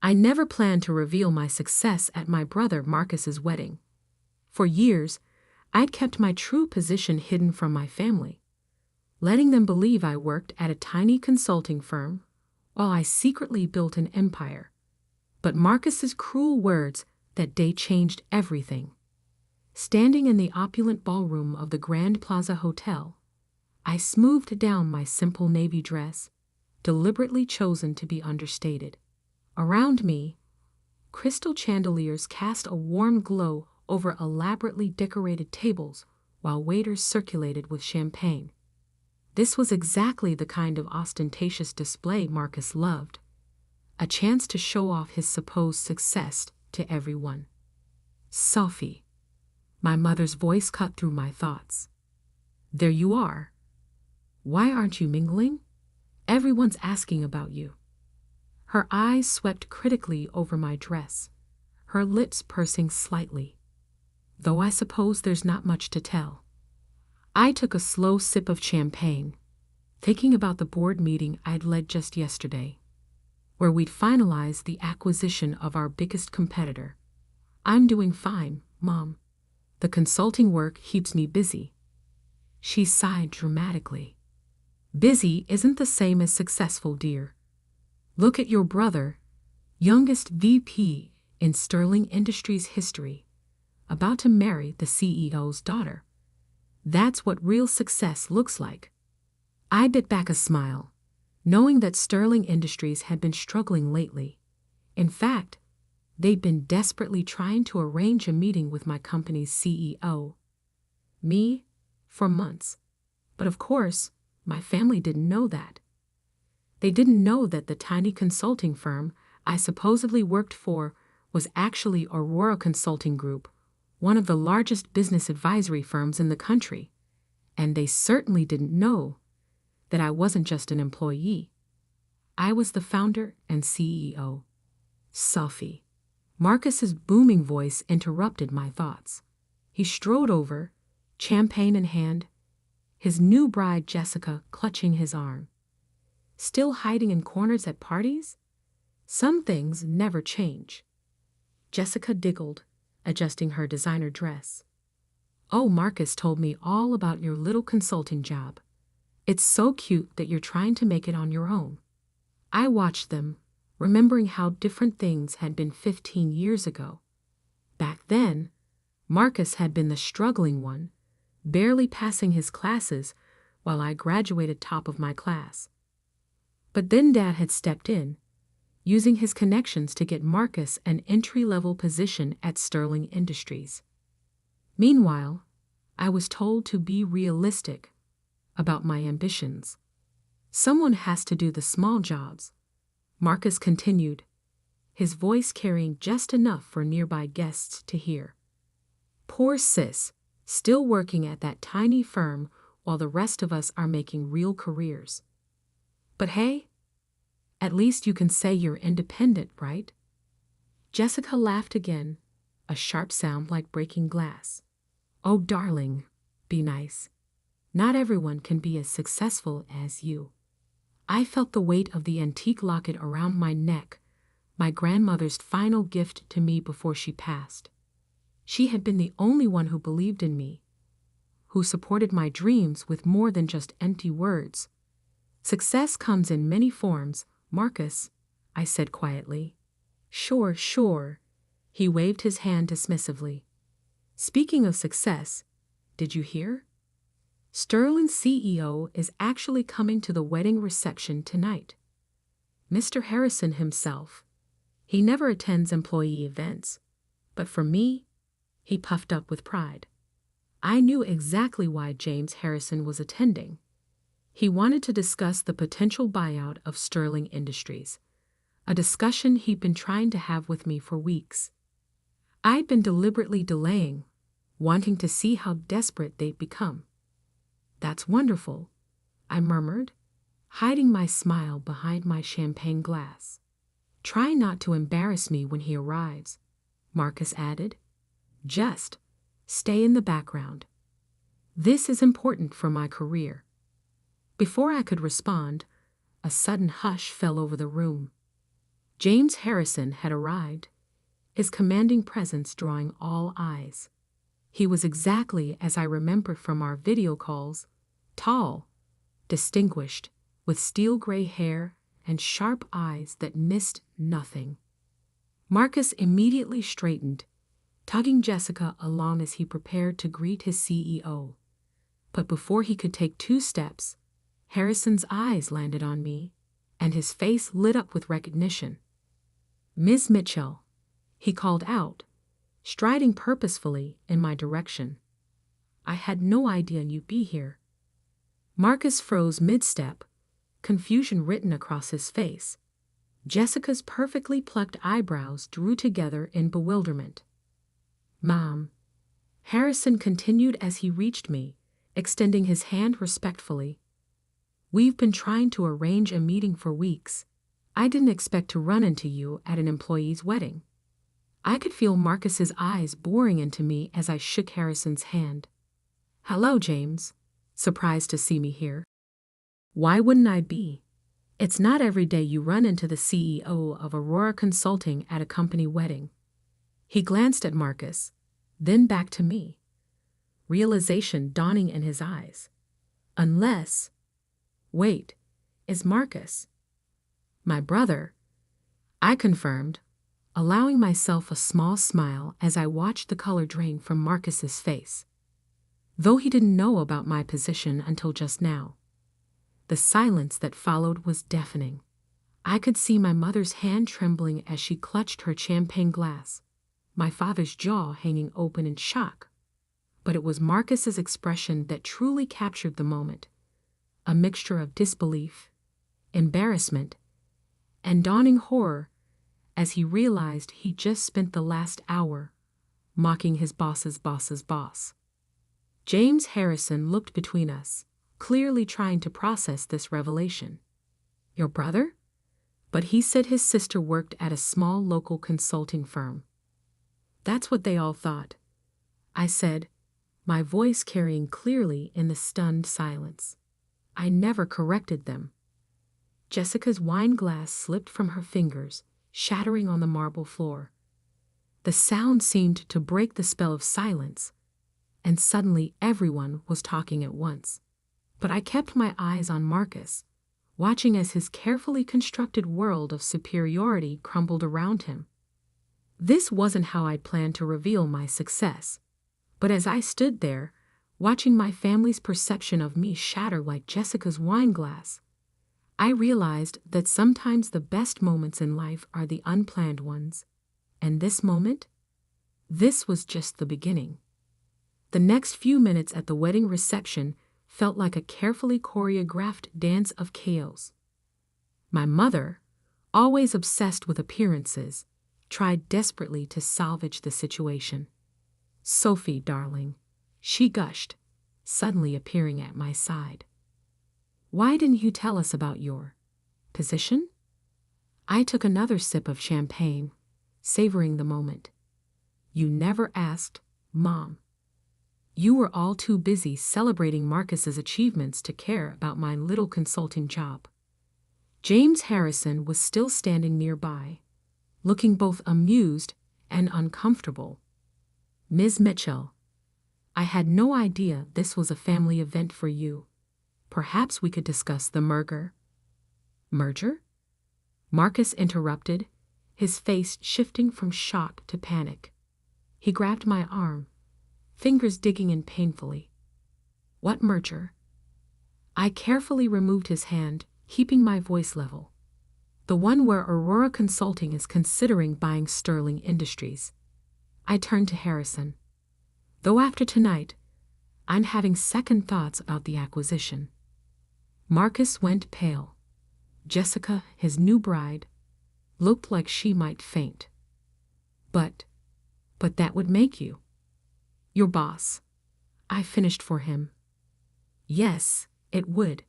I never planned to reveal my success at my brother Marcus's wedding. For years, I'd kept my true position hidden from my family, letting them believe I worked at a tiny consulting firm while I secretly built an empire. But Marcus's cruel words that day changed everything. Standing in the opulent ballroom of the Grand Plaza Hotel, I smoothed down my simple navy dress, deliberately chosen to be understated. Around me, crystal chandeliers cast a warm glow over elaborately decorated tables while waiters circulated with champagne. This was exactly the kind of ostentatious display Marcus loved, a chance to show off his supposed success to everyone. Sophie, my mother's voice cut through my thoughts. There you are. Why aren't you mingling? Everyone's asking about you. Her eyes swept critically over my dress, her lips pursing slightly. Though I suppose there's not much to tell. I took a slow sip of champagne, thinking about the board meeting I'd led just yesterday, where we'd finalized the acquisition of our biggest competitor. I'm doing fine, Mom. The consulting work keeps me busy. She sighed dramatically. Busy isn't the same as successful, dear. Look at your brother, youngest VP in Sterling Industries history, about to marry the CEO's daughter. That's what real success looks like. I bit back a smile, knowing that Sterling Industries had been struggling lately. In fact, they'd been desperately trying to arrange a meeting with my company's CEO. Me, for months. But of course, my family didn't know that. They didn't know that the tiny consulting firm I supposedly worked for was actually Aurora Consulting Group, one of the largest business advisory firms in the country. And they certainly didn't know that I wasn't just an employee. I was the founder and CEO. Sophie. Marcus's booming voice interrupted my thoughts. He strode over, champagne in hand, his new bride Jessica clutching his arm. Still hiding in corners at parties? Some things never change. Jessica giggled, adjusting her designer dress. Oh, Marcus told me all about your little consulting job. It's so cute that you're trying to make it on your own. I watched them, remembering how different things had been 15 years ago. Back then, Marcus had been the struggling one, barely passing his classes while I graduated top of my class. But then Dad had stepped in, using his connections to get Marcus an entry-level position at Sterling Industries. Meanwhile, I was told to be realistic about my ambitions. Someone has to do the small jobs, Marcus continued, his voice carrying just enough for nearby guests to hear. Poor sis, still working at that tiny firm while the rest of us are making real careers. But hey, at least you can say you're independent, right? Jessica laughed again, a sharp sound like breaking glass. Oh, darling, be nice. Not everyone can be as successful as you. I felt the weight of the antique locket around my neck, my grandmother's final gift to me before she passed. She had been the only one who believed in me, who supported my dreams with more than just empty words. Success comes in many forms, Marcus, I said quietly. Sure, sure. He waved his hand dismissively. Speaking of success, did you hear? Sterling's CEO is actually coming to the wedding reception tonight. Mr. Harrison himself. He never attends employee events, but for me, he puffed up with pride. I knew exactly why James Harrison was attending. He wanted to discuss the potential buyout of Sterling Industries, a discussion he'd been trying to have with me for weeks. I'd been deliberately delaying, wanting to see how desperate they'd become. That's wonderful, I murmured, hiding my smile behind my champagne glass. Try not to embarrass me when he arrives, Marcus added. Just stay in the background. This is important for my career. Before I could respond, a sudden hush fell over the room. James Harrison had arrived, his commanding presence drawing all eyes. He was exactly as I remembered from our video calls, tall, distinguished, with steel-gray hair and sharp eyes that missed nothing. Marcus immediately straightened, tugging Jessica along as he prepared to greet his CEO. But before he could take 2 steps, Harrison's eyes landed on me, and his face lit up with recognition. "Ms. Mitchell," he called out, striding purposefully in my direction. "I had no idea you'd be here." Marcus froze mid-step, confusion written across his face. Jessica's perfectly plucked eyebrows drew together in bewilderment. "Mom," Harrison continued as he reached me, extending his hand respectfully. "We've been trying to arrange a meeting for weeks. I didn't expect to run into you at an employee's wedding." I could feel Marcus's eyes boring into me as I shook Harrison's hand. "Hello, James. Surprised to see me here?" "Why wouldn't I be? It's not every day you run into the CEO of Aurora Consulting at a company wedding." He glanced at Marcus, then back to me, realization dawning in his eyes. Unless... Wait, is Marcus my brother? I confirmed, allowing myself a small smile as I watched the color drain from Marcus's face. Though he didn't know about my position until just now. The silence that followed was deafening. I could see my mother's hand trembling as she clutched her champagne glass, my father's jaw hanging open in shock. But it was Marcus's expression that truly captured the moment, a mixture of disbelief, embarrassment, and dawning horror as he realized he just spent the last hour mocking his boss's boss's boss. James Harrison looked between us, clearly trying to process this revelation. "Your brother?" But he said his sister worked at a small local consulting firm. "That's what they all thought," I said, my voice carrying clearly in the stunned silence. I never corrected them. Jessica's wine glass slipped from her fingers, shattering on the marble floor. The sound seemed to break the spell of silence, and suddenly everyone was talking at once. But I kept my eyes on Marcus, watching as his carefully constructed world of superiority crumbled around him. This wasn't how I'd planned to reveal my success, but as I stood there, watching my family's perception of me shatter like Jessica's wine glass, I realized that sometimes the best moments in life are the unplanned ones, and this moment? This was just the beginning. The next few minutes at the wedding reception felt like a carefully choreographed dance of chaos. My mother, always obsessed with appearances, tried desperately to salvage the situation. "Sophie, darling," she gushed, suddenly appearing at my side. "Why didn't you tell us about your position?" I took another sip of champagne, savoring the moment. "You never asked, Mom. You were all too busy celebrating Marcus's achievements to care about my little consulting job." James Harrison was still standing nearby, looking both amused and uncomfortable. "Ms. Mitchell, I had no idea this was a family event for you. Perhaps we could discuss the merger." "Merger?" Marcus interrupted, his face shifting from shock to panic. He grabbed my arm, fingers digging in painfully. "What merger?" I carefully removed his hand, keeping my voice level. "The one where Aurora Consulting is considering buying Sterling Industries." I turned to Harrison. "Though after tonight, I'm having second thoughts about the acquisition." Marcus went pale. Jessica, his new bride, looked like she might faint. But that would make you your boss," I finished for him. "Yes, it would.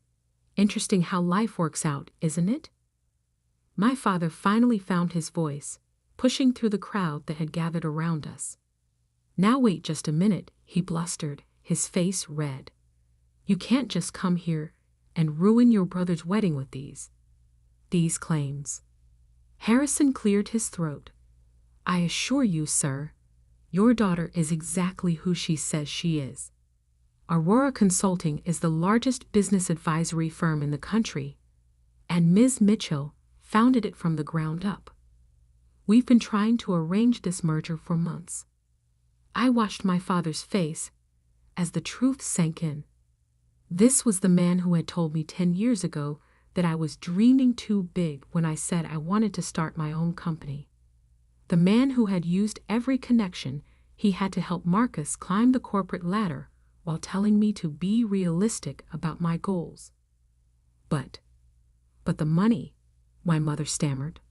Interesting how life works out, isn't it?" My father finally found his voice, pushing through the crowd that had gathered around us. "Now wait just a minute," he blustered, his face red. "You can't just come here and ruin your brother's wedding with these claims." Harrison cleared his throat. I assure you, sir, your daughter is exactly who she says she is. Aurora Consulting is the largest business advisory firm in the country, and Ms. Mitchell founded it from the ground up. We've been trying to arrange this merger for months. I watched my father's face as the truth sank in. This was the man who had told me 10 years ago that I was dreaming too big when I said I wanted to start my own company. The man who had used every connection he had to help Marcus climb the corporate ladder while telling me to be realistic about my goals. But the money, my mother stammered.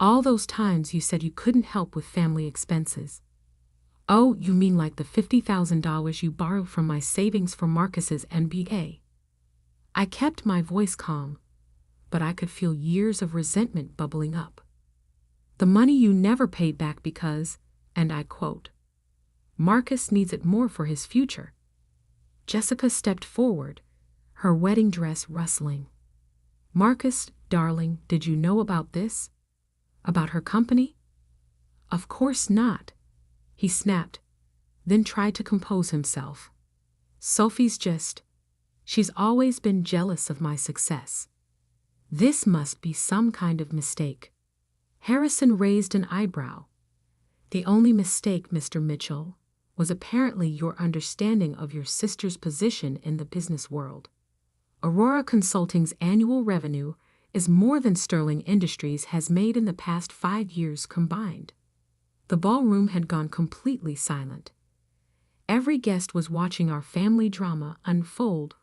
All those times you said you couldn't help with family expenses. Oh, you mean like the $50,000 you borrowed from my savings for Marcus's MBA? I kept my voice calm, but I could feel years of resentment bubbling up. The money you never paid back because, and I quote, Marcus needs it more for his future. Jessica stepped forward, her wedding dress rustling. Marcus, darling, did you know about this? About her company? Of course not, he snapped, then tried to compose himself. Sophie's she's always been jealous of my success. This must be some kind of mistake. Harrison raised an eyebrow. The only mistake, Mr. Mitchell, was apparently your understanding of your sister's position in the business world. Aurora Consulting's annual revenue is more than Sterling Industries has made in the past 5 years combined. The ballroom had gone completely silent. Every guest was watching our family drama unfold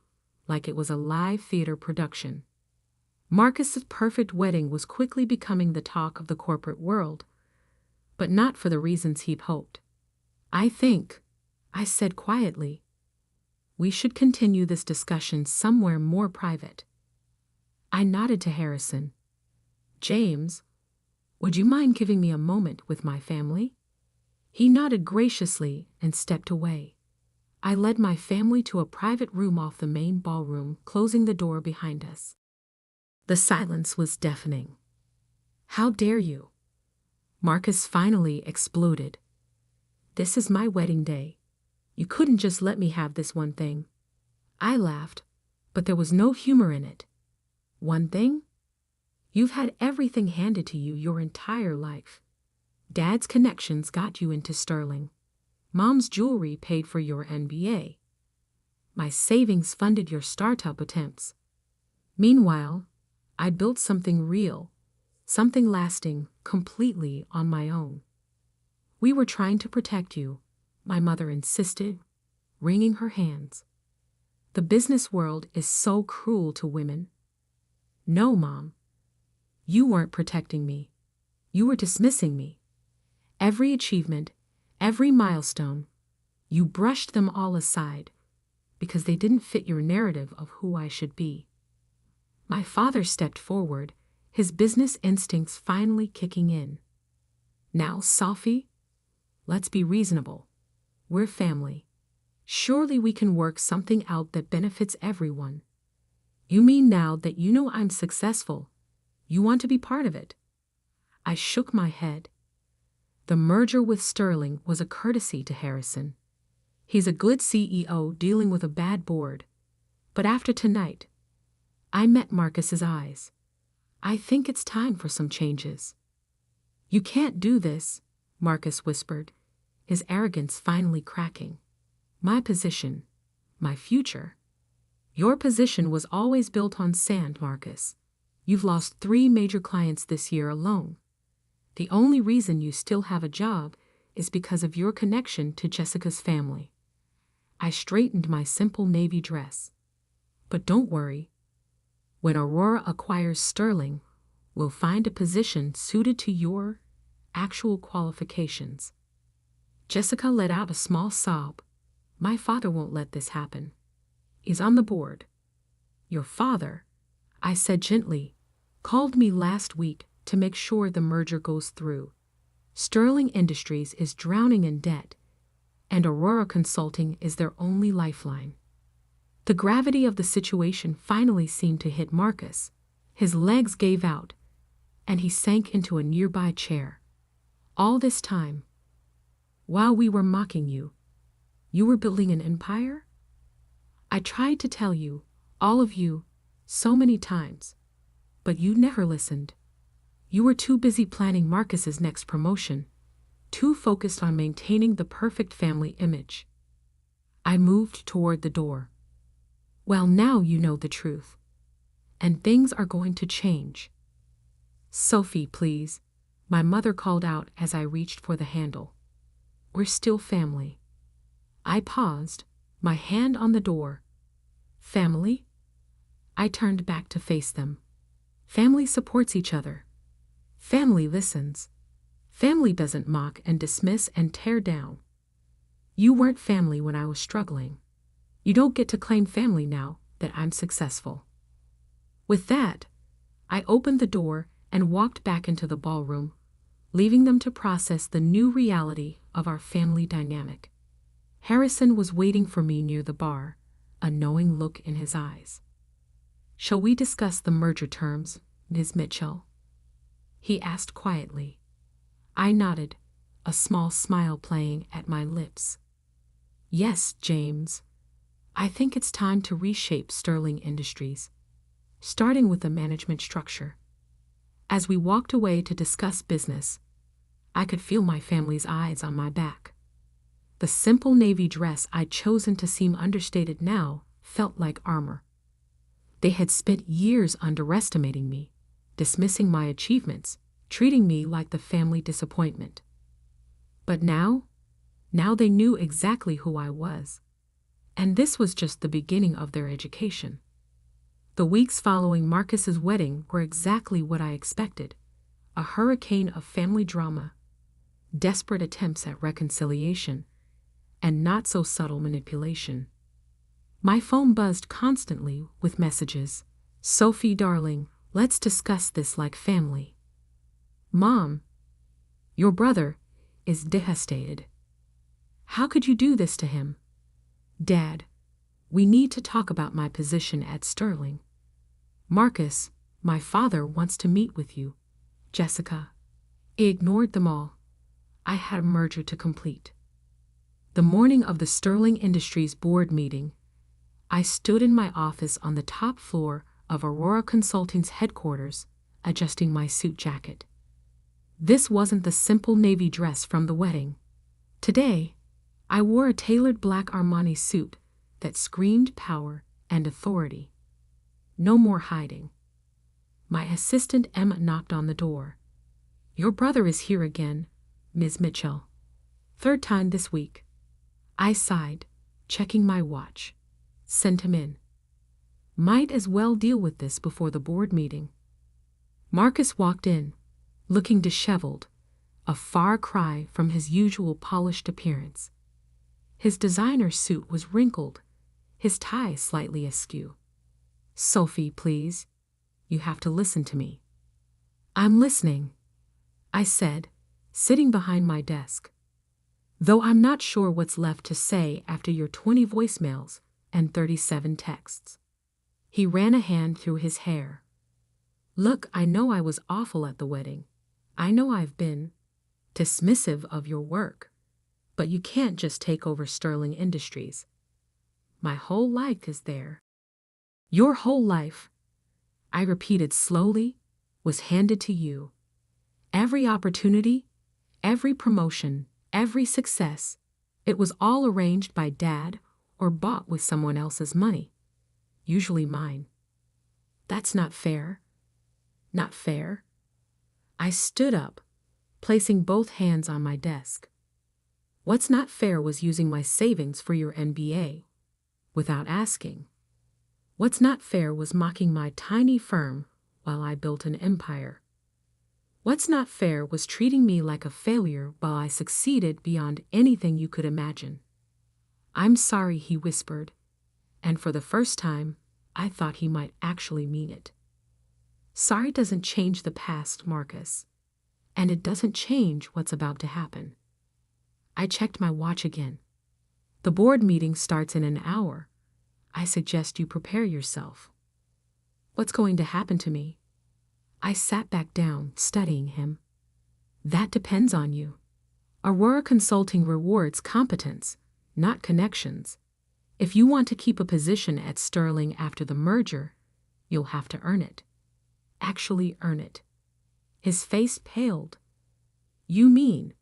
like it was a live theater production. Marcus's perfect wedding was quickly becoming the talk of the corporate world, but not for the reasons he'd hoped. I think, I said quietly, we should continue this discussion somewhere more private. I nodded to Harrison. James, would you mind giving me a moment with my family? He nodded graciously and stepped away. I led my family to a private room off the main ballroom, closing the door behind us. The silence was deafening. How dare you? Marcus finally exploded. This is my wedding day. You couldn't just let me have this one thing. I laughed, but there was no humor in it. One thing? You've had everything handed to you your entire life. Dad's connections got you into Sterling. Mom's jewelry paid for your MBA. My savings funded your startup attempts. Meanwhile, I built something real, something lasting, completely on my own. We were trying to protect you, my mother insisted, wringing her hands. The business world is so cruel to women. No, Mom. You weren't protecting me. You were dismissing me. Every achievement, every milestone, you brushed them all aside because they didn't fit your narrative of who I should be. My father stepped forward, his business instincts finally kicking in. Now, Sophie, let's be reasonable. We're family. Surely we can work something out that benefits everyone. You mean now that you know I'm successful, you want to be part of it? I shook my head. The merger with Sterling was a courtesy to Harrison. He's a good CEO dealing with a bad board. But after tonight, I met Marcus's eyes. I think it's time for some changes. You can't do this, Marcus whispered, his arrogance finally cracking. My position, my future. Your position was always built on sand, Marcus. You've lost 3 major clients this year alone. The only reason you still have a job is because of your connection to Jessica's family. I straightened my simple navy dress. But don't worry. When Aurora acquires Sterling, we'll find a position suited to your actual qualifications. Jessica let out a small sob. My father won't let this happen. He's on the board. Your father, I said gently, called me last week to make sure the merger goes through. Sterling Industries is drowning in debt, and Aurora Consulting is their only lifeline. The gravity of the situation finally seemed to hit Marcus. His legs gave out, and he sank into a nearby chair. All this time, while we were mocking you, you were building an empire? I tried to tell you, all of you, so many times, but you never listened. You were too busy planning Marcus's next promotion, too focused on maintaining the perfect family image. I moved toward the door. Well, now you know the truth, and things are going to change. Sophie, please, my mother called out as I reached for the handle. We're still family. I paused, my hand on the door. Family? I turned back to face them. Family supports each other. Family listens. Family doesn't mock and dismiss and tear down. You weren't family when I was struggling. You don't get to claim family now that I'm successful. With that, I opened the door and walked back into the ballroom, leaving them to process the new reality of our family dynamic. Harrison was waiting for me near the bar, a knowing look in his eyes. Shall we discuss the merger terms, Ms. Mitchell? He asked quietly. I nodded, a small smile playing at my lips. Yes, James. I think it's time to reshape Sterling Industries, starting with the management structure. As we walked away to discuss business, I could feel my family's eyes on my back. The simple navy dress I'd chosen to seem understated now felt like armor. They had spent years underestimating me, dismissing my achievements, treating me like the family disappointment. But now they knew exactly who I was. And this was just the beginning of their education. The weeks following Marcus's wedding were exactly what I expected, a hurricane of family drama, desperate attempts at reconciliation, and not-so-subtle manipulation. My phone buzzed constantly with messages. Sophie, darling, let's discuss this like family. Mom, your brother is devastated. How could you do this to him? Dad, we need to talk about my position at Sterling. Marcus, my father wants to meet with you. Jessica. I ignored them all. I had a merger to complete. The morning of the Sterling Industries board meeting, I stood in my office on the top floor of Aurora Consulting's headquarters, adjusting my suit jacket. This wasn't the simple navy dress from the wedding. Today, I wore a tailored black Armani suit that screamed power and authority. No more hiding. My assistant Emma knocked on the door. Your brother is here again, Ms. Mitchell. Third time this week. I sighed, checking my watch. Send him in. Might as well deal with this before the board meeting. Marcus walked in, looking disheveled, a far cry from his usual polished appearance. His designer suit was wrinkled, his tie slightly askew. Sophie, please. You have to listen to me. I'm listening, I said, sitting behind my desk. Though I'm not sure what's left to say after your 20 voicemails and 37 texts. He ran a hand through his hair. Look, I know I was awful at the wedding. I know I've been dismissive of your work. But you can't just take over Sterling Industries. My whole life is there. Your whole life, I repeated slowly, was handed to you. Every opportunity, every promotion, every success, it was all arranged by Dad or bought with someone else's money, usually mine. That's not fair. Not fair. I stood up, placing both hands on my desk. What's not fair was using my savings for your MBA, without asking. What's not fair was mocking my tiny firm while I built an empire. What's not fair was treating me like a failure while I succeeded beyond anything you could imagine. I'm sorry, he whispered, and for the first time, I thought he might actually mean it. Sorry doesn't change the past, Marcus, and it doesn't change what's about to happen. I checked my watch again. The board meeting starts in an hour. I suggest you prepare yourself. What's going to happen to me? I sat back down, studying him. That depends on you. Aurora Consulting rewards competence, not connections. If you want to keep a position at Sterling after the merger, you'll have to earn it. Actually earn it. His face paled. You mean?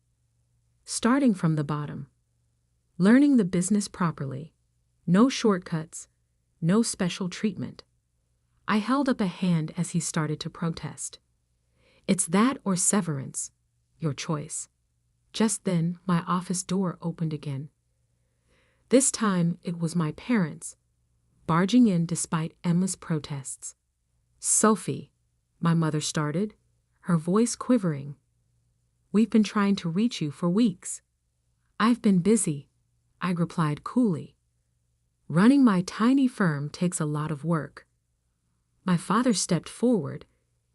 Starting from the bottom. Learning the business properly. No shortcuts. No special treatment. I held up a hand as he started to protest. It's that or severance. Your choice. Just then, my office door opened again. This time, it was my parents, barging in despite Emma's protests. Sophie, my mother started, her voice quivering. We've been trying to reach you for weeks. I've been busy, I replied coolly. Running my tiny firm takes a lot of work. My father stepped forward,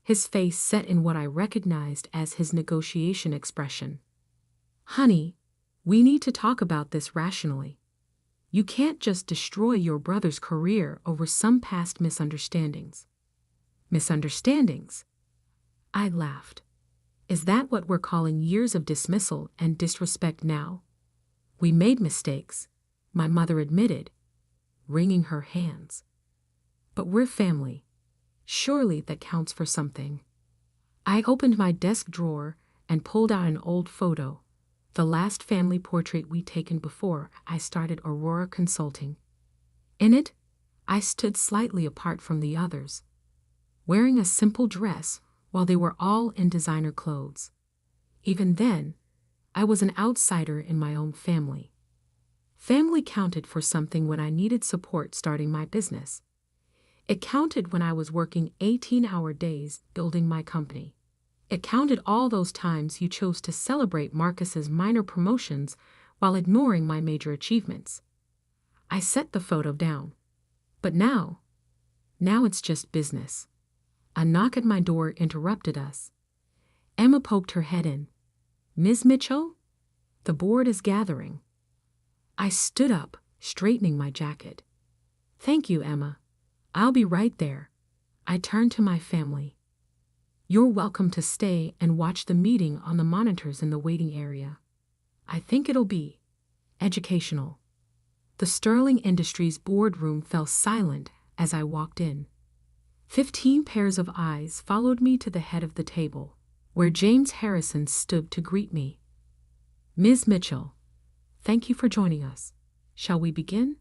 his face set in what I recognized as his negotiation expression. Honey, we need to talk about this rationally. You can't just destroy your brother's career over some past misunderstandings. Misunderstandings? I laughed. Is that what we're calling years of dismissal and disrespect now? We made mistakes, my mother admitted, wringing her hands. But we're family. Surely that counts for something. I opened my desk drawer and pulled out an old photo, the last family portrait we'd taken before I started Aurora Consulting. In it, I stood slightly apart from the others, wearing a simple dress while they were all in designer clothes. Even then, I was an outsider in my own family. Family counted for something when I needed support starting my business. It counted when I was working 18-hour days building my company. It counted all those times you chose to celebrate Marcus's minor promotions while ignoring my major achievements. I set the photo down. But now it's just business. A knock at my door interrupted us. Emma poked her head in. Ms. Mitchell? The board is gathering. I stood up, straightening my jacket. Thank you, Emma. I'll be right there. I turned to my family. You're welcome to stay and watch the meeting on the monitors in the waiting area. I think it'll be educational. The Sterling Industries boardroom fell silent as I walked in. 15 pairs of eyes followed me to the head of the table, where James Harrison stood to greet me. Ms. Mitchell, thank you for joining us. Shall we begin?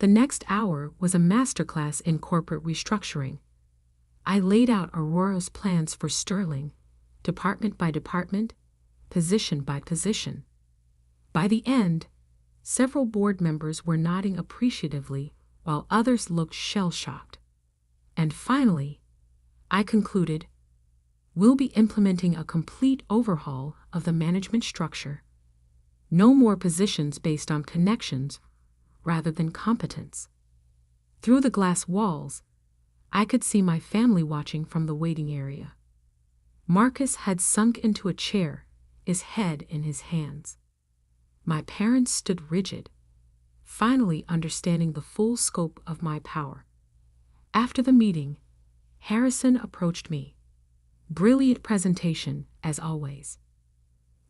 The next hour was a masterclass in corporate restructuring. I laid out Aurora's plans for Sterling, department by department, position by position. By the end, several board members were nodding appreciatively while others looked shell-shocked. And finally, I concluded, we'll be implementing a complete overhaul of the management structure. No more positions based on connections rather than competence. Through the glass walls, I could see my family watching from the waiting area. Marcus had sunk into a chair, his head in his hands. My parents stood rigid, finally understanding the full scope of my power. After the meeting, Harrison approached me. Brilliant presentation, as always.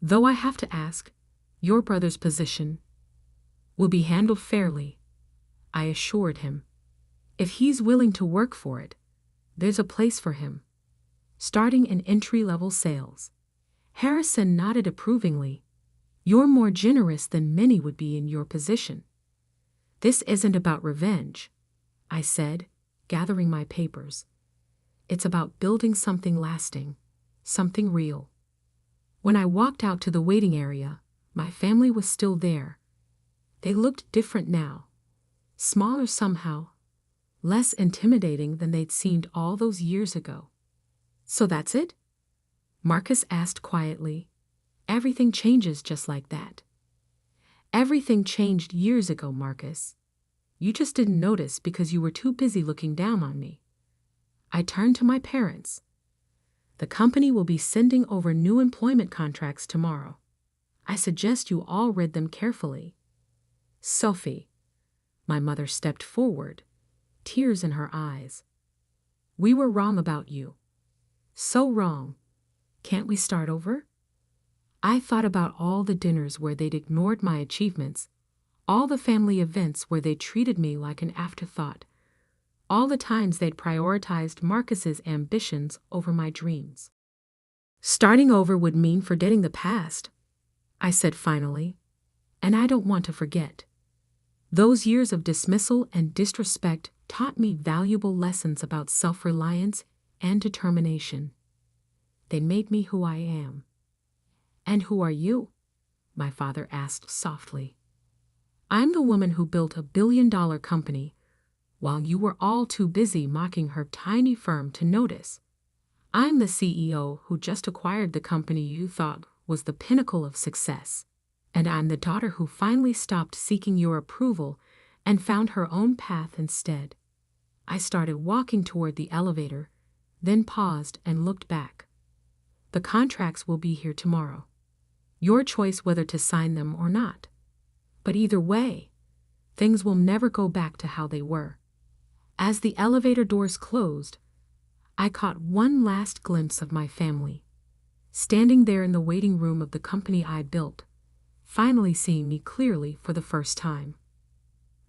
Though I have to ask, your brother's position will be handled fairly, I assured him. If he's willing to work for it, there's a place for him, starting in entry-level sales. Harrison nodded approvingly. You're more generous than many would be in your position. This isn't about revenge, I said, gathering my papers. It's about building something lasting, something real. When I walked out to the waiting area, my family was still there. They looked different now, smaller somehow, less intimidating than they'd seemed all those years ago. So that's it? Marcus asked quietly. Everything changes just like that. Everything changed years ago, Marcus. You just didn't notice because you were too busy looking down on me. I turned to my parents. The company will be sending over new employment contracts tomorrow. I suggest you all read them carefully. Sophie, my mother stepped forward, tears in her eyes. We were wrong about you. So wrong. Can't we start over? I thought about all the dinners where they'd ignored my achievements, all the family events where they treated me like an afterthought, all the times they'd prioritized Marcus's ambitions over my dreams. Starting over would mean forgetting the past, I said finally, and I don't want to forget. Those years of dismissal and disrespect taught me valuable lessons about self-reliance and determination. They made me who I am. And who are you? My father asked softly. I'm the woman who built a billion-dollar company while you were all too busy mocking her tiny firm to notice. I'm the CEO who just acquired the company you thought was the pinnacle of success. And I'm the daughter who finally stopped seeking your approval and found her own path instead. I started walking toward the elevator, then paused and looked back. The contracts will be here tomorrow. Your choice whether to sign them or not. But either way, things will never go back to how they were. As the elevator doors closed, I caught one last glimpse of my family, standing there in the waiting room of the company I built, finally seeing me clearly for the first time.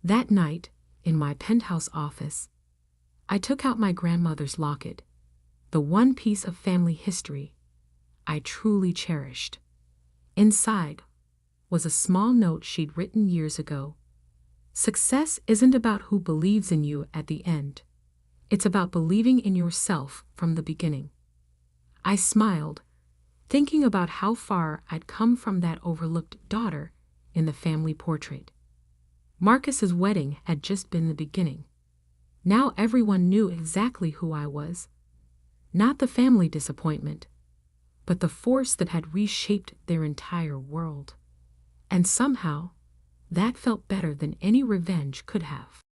That night, in my penthouse office, I took out my grandmother's locket, the one piece of family history I truly cherished. Inside was a small note she'd written years ago. Success isn't about who believes in you at the end. It's about believing in yourself from the beginning. I smiled, thinking about how far I'd come from that overlooked daughter in the family portrait. Marcus's wedding had just been the beginning. Now everyone knew exactly who I was. Not the family disappointment, but the force that had reshaped their entire world. And somehow, that felt better than any revenge could have.